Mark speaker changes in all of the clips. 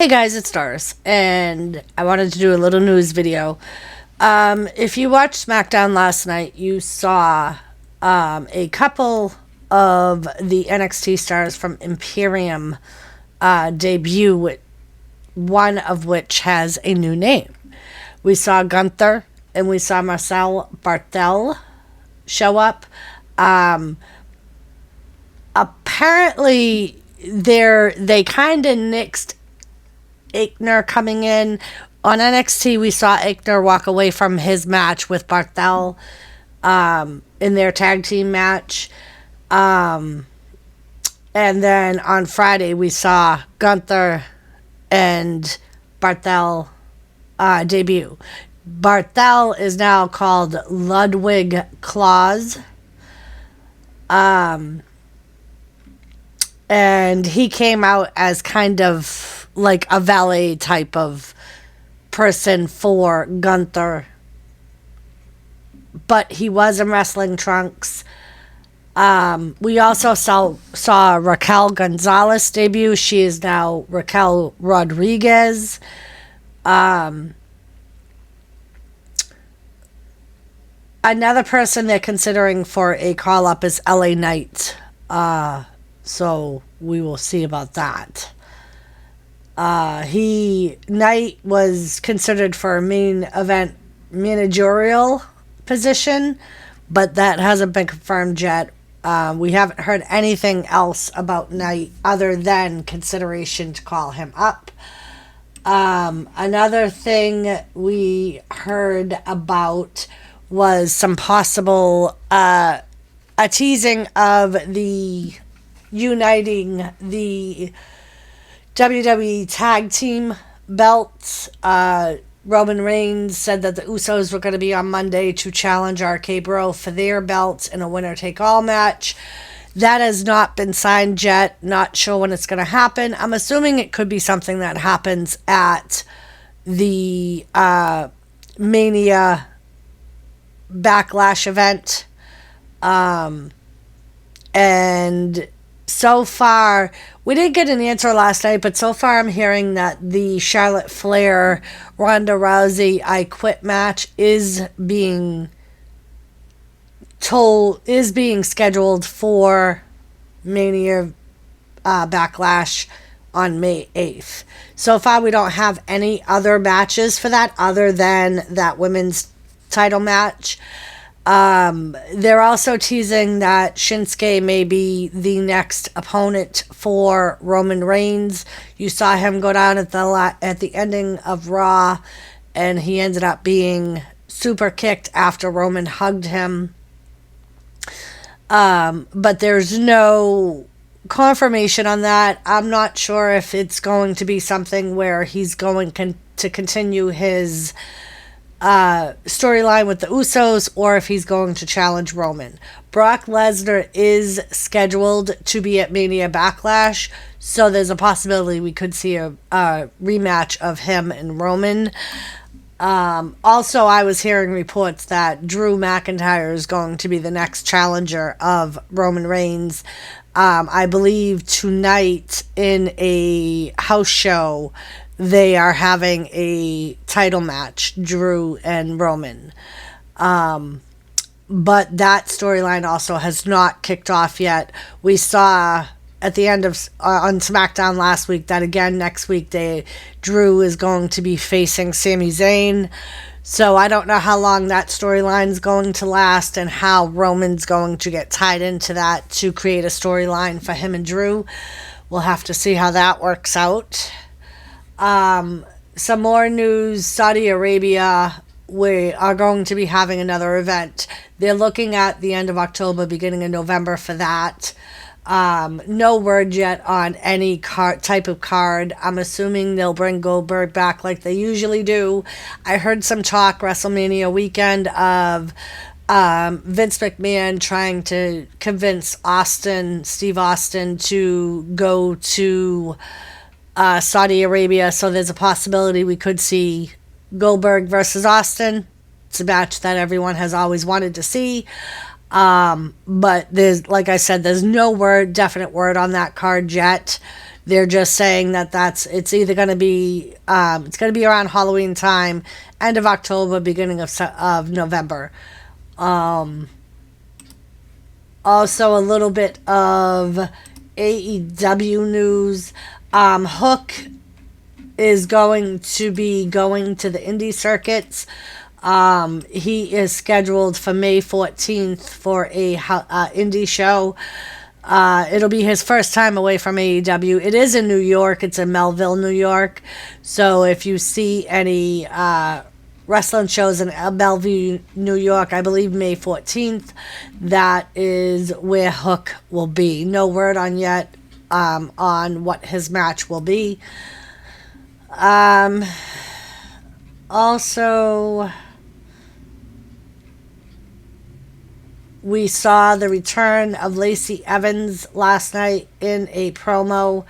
Speaker 1: Hey guys, it's Doris, and I wanted to do a little news video. If you watched SmackDown last night, you saw a couple of the NXT stars from Imperium debut, one of which has a new name. We saw Gunther and we saw Marcel Barthel show up. Apparently, they kind of nixed Aichner coming in. On NXT, we saw Aichner walk away from his match with Barthel in their tag team match. And then on Friday, we saw Gunther and Barthel debut. Barthel is now called Ludwig Claus. And he came out as kind of like a valet type of person for Gunther. But he was in wrestling trunks. We also saw Raquel Gonzalez debut. She is now Raquel Rodriguez. Another person they're considering for a call-up is LA Knight. So we will see about that. Knight was considered for a main event managerial position, but that hasn't been confirmed yet. We haven't heard anything else about Knight other than consideration to call him up. Another thing we heard about was some possible a teasing of the uniting the WWE Tag Team belts. Roman Reigns said that the Usos were going to be on Monday to challenge RK Bro for their belts in a winner-take-all match. That has not been signed yet. Not sure when it's going to happen. I'm assuming it could be something that happens at the Mania Backlash event. And so far, we didn't get an answer last night, but so far I'm hearing that the Charlotte Flair Ronda Rousey I Quit match is being scheduled for Mania Backlash on May 8th. So far we don't have any other matches for that other than that women's title match. They're also teasing that Shinsuke may be the next opponent for Roman Reigns. You saw him go down at the ending of Raw, and he ended up being super kicked after Roman hugged him. But there's no confirmation on that. I'm not sure if it's going to be something where he's going to continue his storyline with the Usos, or if he's going to challenge Roman. Brock Lesnar is scheduled to be at Mania Backlash, so there's a possibility we could see a rematch of him and Roman. Also, I was hearing reports that Drew McIntyre is going to be the next challenger of Roman Reigns. I believe tonight in a house show they are having a title match, Drew and Roman. But that storyline also has not kicked off yet. We saw at the end of on SmackDown last week that again next week Drew is going to be facing Sami Zayn. So I don't know how long that storyline is going to last and how Roman's going to get tied into that to create a storyline for him and Drew. We'll have to see how that works out. Some more news. Saudi Arabia, we are going to be having another event. They're looking at the end of October, beginning of November for that. No word yet on any type of card. I'm assuming they'll bring Goldberg back like they usually do. I heard some talk WrestleMania weekend of Vince McMahon trying to convince Steve Austin to go to Saudi Arabia, so there's a possibility we could see Goldberg versus Austin. It's a match that everyone has always wanted to see. But there's, like I said, there's no definite word on that card yet. They're just saying that it's either going to be it's going to be around Halloween time, end of October, beginning of November. Also, a little bit of AEW news. Hook is going to be going to the indie circuits. He is scheduled for May 14th for a indie show. It'll be his first time away from AEW. It is in New York. It's in Melville, New York. So if you see any wrestling shows in Bellevue, New York, I believe May 14th, that is where Hook will be. No word on yet on what his match will be. Also, we saw the return of Lacey Evans last night in a promo,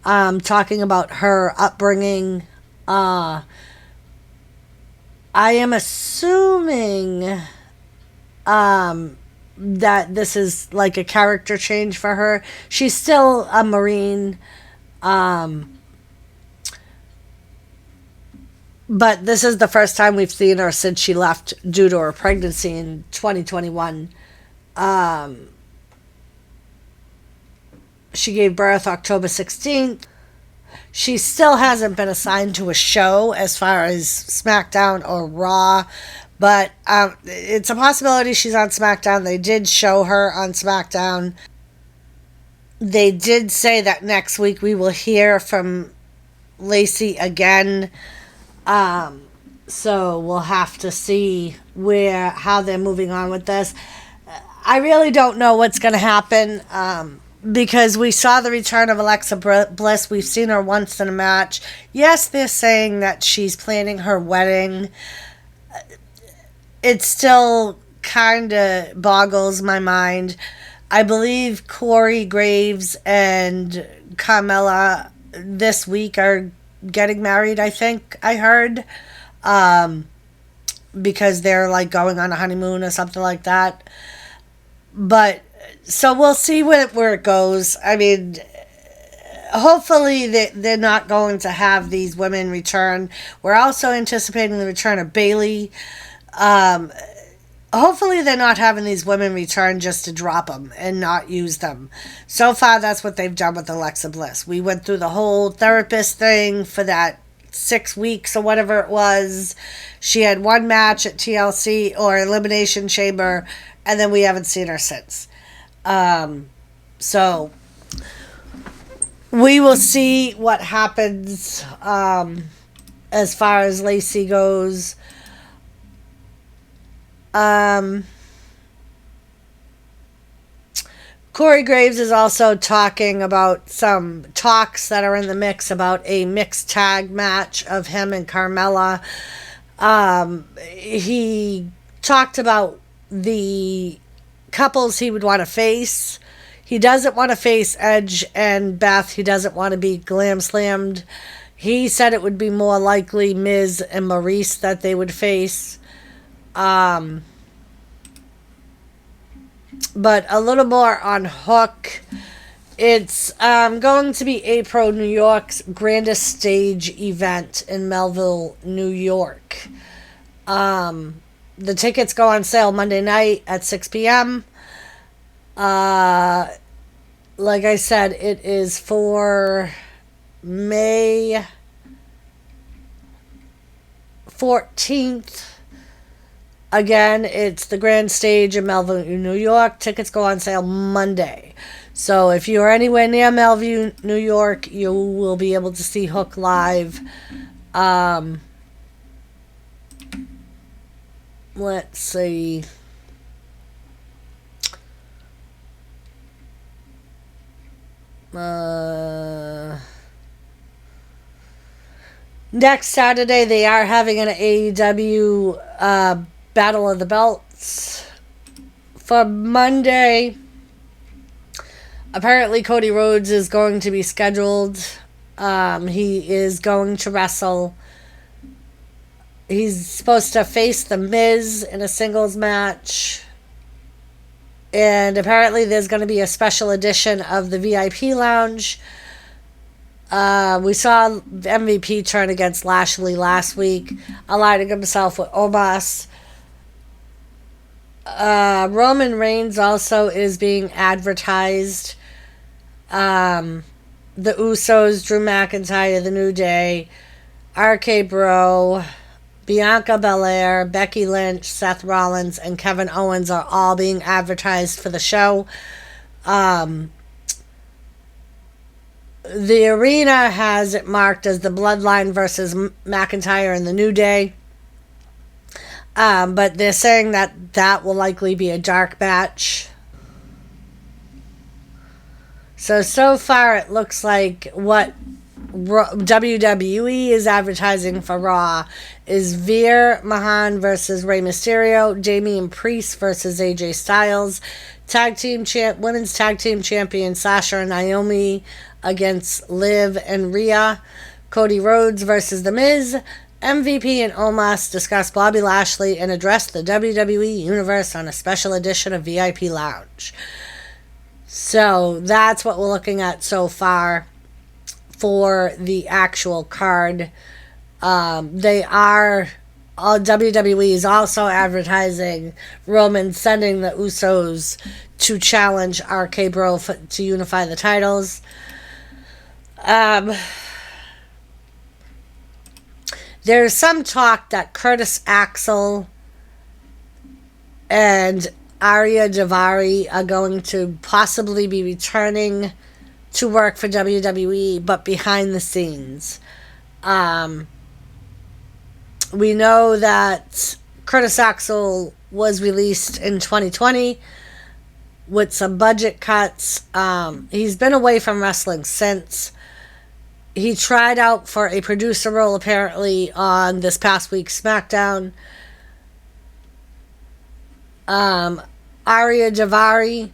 Speaker 1: talking about her upbringing. I am assuming that this is like a character change for her. She's still a Marine. But this is the first time we've seen her since she left due to her pregnancy in 2021. She gave birth October 16th. She still hasn't been assigned to a show as far as SmackDown or Raw, but it's a possibility she's on SmackDown. They did show her on SmackDown. They did say that next week we will hear from Lacey again. So we'll have to see how they're moving on with this. I really don't know what's going to happen, because we saw the return of Alexa Bliss. We've seen her once in a match. Yes, they're saying that she's planning her wedding. It still kind of boggles my mind. I believe Corey Graves and Carmella this week are getting married, I think I heard, because they're like going on a honeymoon or something like that. But so we'll see where it goes. I mean, hopefully they're not going to have these women return. We're also anticipating the return of Bayley. Hopefully they're not having these women return just to drop them and not use them. So far, that's what they've done with Alexa Bliss. We went through the whole therapist thing for that 6 weeks or whatever it was. She had one match at TLC or Elimination Chamber, and then we haven't seen her since. So we will see what happens as far as Lacey goes. Corey Graves is also talking about some talks that are in the mix about a mixed tag match of him and Carmella. He talked about the couples he would want to face. He doesn't want to face Edge and Beth. He doesn't want to be glam slammed. He said it would be more likely Miz and Maurice that they would face. But a little more on Hook. It's going to be APRO New York's grandest stage event in Melville, New York. The tickets go on sale Monday night at 6 p.m. Like I said, it is for May 14th. Again, it's the grand stage in Melville, New York. Tickets go on sale Monday. So if you are anywhere near Melville, New York, you will be able to see Hook live. Let's see. Next Saturday, they are having an AEW Battle of the Belts. For Monday, apparently Cody Rhodes is going to be scheduled. He is going to wrestle. He's supposed to face The Miz in a singles match. And apparently there's going to be a special edition of the VIP lounge We saw MVP turn against Lashley last week, aligning himself with Omos. Roman Reigns also is being advertised. The Usos, Drew McIntyre, The New Day, RK Bro, Bianca Belair, Becky Lynch, Seth Rollins, and Kevin Owens are all being advertised for the show. The arena has it marked as the Bloodline versus McIntyre and The New Day. But they're saying that will likely be a dark match. So far it looks like what WWE is advertising for Raw is Veer Mahan versus Rey Mysterio, Damian Priest versus AJ Styles, women's tag team champion Sasha and Naomi against Liv and Rhea, Cody Rhodes versus The Miz, MVP and Omos discuss Bobby Lashley and address the WWE Universe on a special edition of VIP Lounge. So that's what we're looking at so far for the actual card. WWE is also advertising Roman sending the Usos to challenge RK Bro to unify the titles. There's some talk that Curtis Axel and Arya Daivari are going to possibly be returning to work for WWE, but behind the scenes. We know that Curtis Axel was released in 2020 with some budget cuts. He's been away from wrestling since. He tried out for a producer role apparently on this past week's SmackDown. Arya Daivari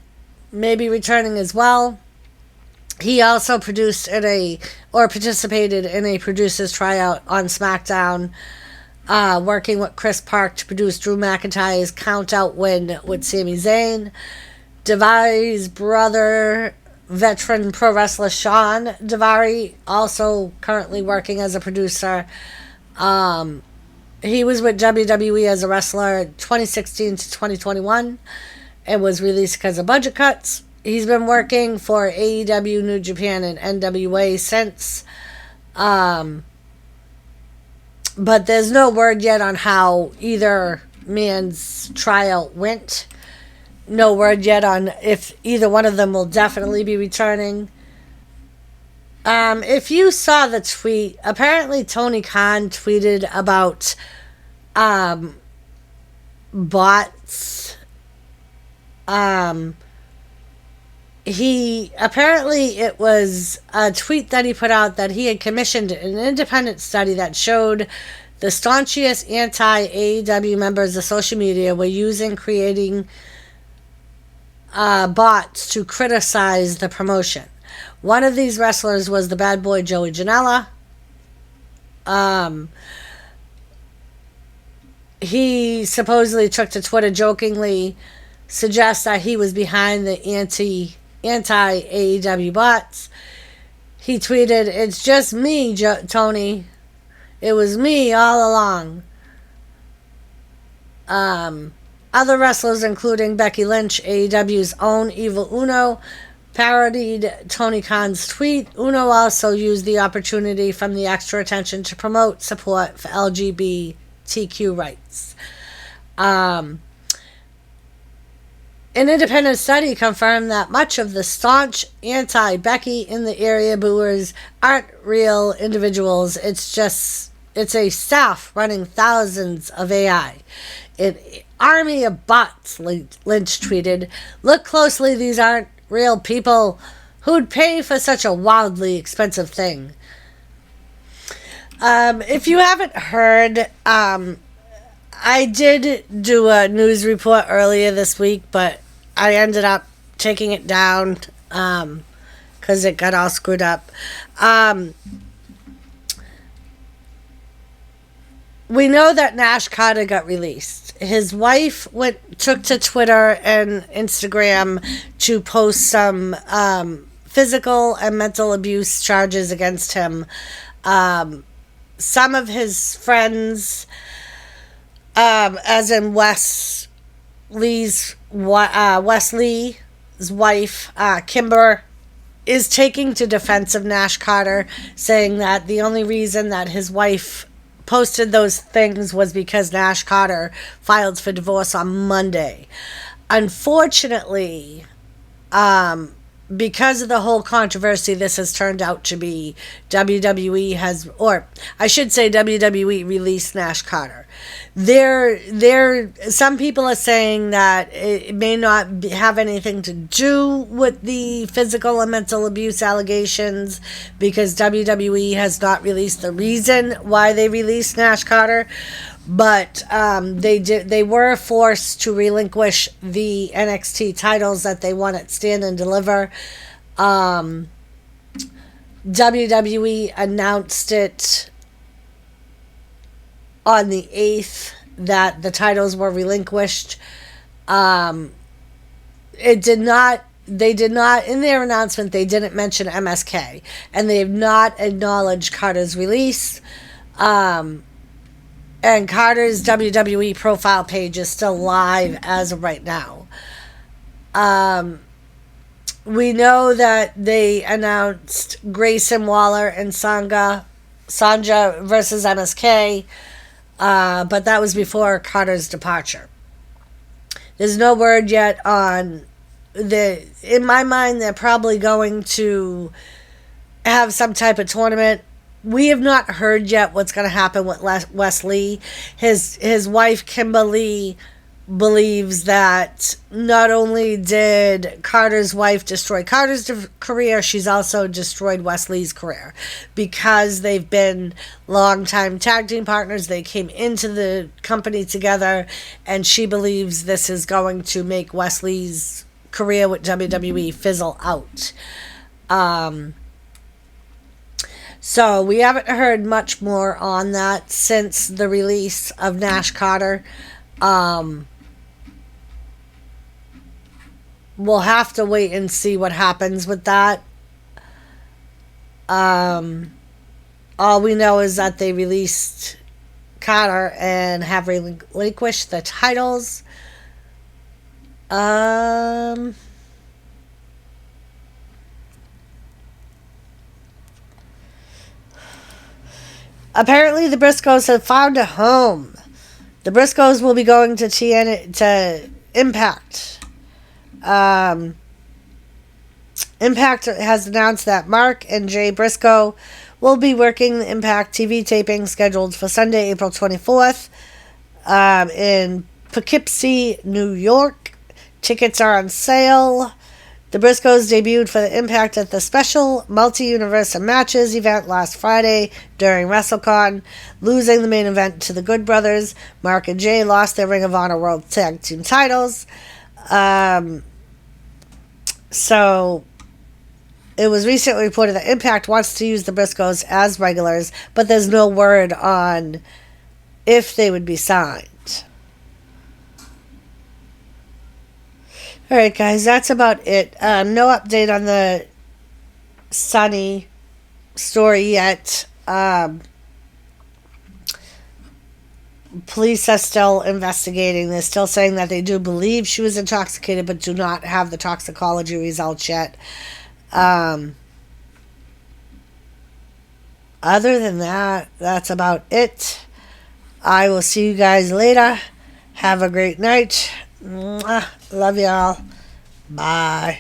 Speaker 1: may be returning as well. He also participated in a producer's tryout on SmackDown, working with Chris Park to produce Drew McIntyre's count-out win with Sami Zayn. Daivari's brother, veteran pro wrestler Sean Daivari, also currently working as a producer. He was with WWE as a wrestler 2016 to 2021 and was released because of budget cuts. He's been working for AEW, New Japan, and NWA since. But there's no word yet on how either man's tryout went. No word yet on if either one of them will definitely be returning. If you saw the tweet, apparently Tony Khan tweeted about bots. It was a tweet that he put out that he had commissioned an independent study that showed the staunchest anti-AEW members of social media were creating bots to criticize the promotion. One of these wrestlers was the bad boy Joey Janela. He supposedly took to Twitter jokingly suggest that he was behind the anti-AEW bots. He tweeted, "It's just me, Tony. It was me all along." Other wrestlers, including Becky Lynch, AEW's own Evil Uno, parodied Tony Khan's tweet. Uno also used the opportunity from the extra attention to promote support for LGBTQ rights. An independent study confirmed that much of the staunch anti-Becky in the area booers aren't real individuals. It's a staff running thousands of AI. An army of bots, Lynch tweeted. Look closely, these aren't real people. Who'd pay for such a wildly expensive thing? If you haven't heard, I did do a news report earlier this week, but I ended up taking it down because it got all screwed up. We know that Nash Carter got released. His wife took to Twitter and Instagram to post some physical and mental abuse charges against him. Some of his friends, as in Wesley's wife, Kimber, is taking to defense of Nash Carter, saying that the only reason that his wife posted those things was because Nash Carter filed for divorce on Monday. Unfortunately, because of the whole controversy this has turned out to be, WWE has, or I should say WWE released Nash Carter. Some people are saying that it may not have anything to do with the physical and mental abuse allegations, because WWE has not released the reason why they released Nash Carter. But they were forced to relinquish the NXT titles that they won at Stand and Deliver. WWE announced it on the 8th that the titles were relinquished. They did not, in their announcement, they didn't mention MSK, and they have not acknowledged Carter's release. And Carter's WWE profile page is still live as of right now. We know that they announced Grayson Waller and Sanja versus MSK, but that was before Carter's departure. There's no word yet on in my mind, they're probably going to have some type of tournament. We have not heard yet what's going to happen with Wesley. His wife, Kimberly, believes that not only did Carter's wife destroy Carter's career, she's also destroyed Wesley's career, because they've been longtime tag team partners. They came into the company together, and she believes this is going to make Wesley's career with WWE fizzle out. So we haven't heard much more on that since the release of Nash Carter. We'll have to wait and see what happens with that. All we know is that they released Carter and have relinquished the titles. Apparently, the Briscoes have found a home. The Briscoes will be going to Impact. Impact has announced that Mark and Jay Briscoe will be working the Impact TV taping scheduled for Sunday, April 24th, in Poughkeepsie, New York. Tickets are on sale. The Briscoes debuted for the Impact at the special Multi-Universe Matches event last Friday during WrestleCon, losing the main event to the Good Brothers. Mark and Jay lost their Ring of Honor World Tag Team titles. So it was recently reported that Impact wants to use the Briscoes as regulars, but there's no word on if they would be signed. Alright guys, that's about it. No update on the Sunny story yet. Police are still investigating. They're still saying that they do believe she was intoxicated, but do not have the toxicology results yet. Other than that, that's about it. I will see you guys later. Have a great night. Mwah. Love y'all. Bye.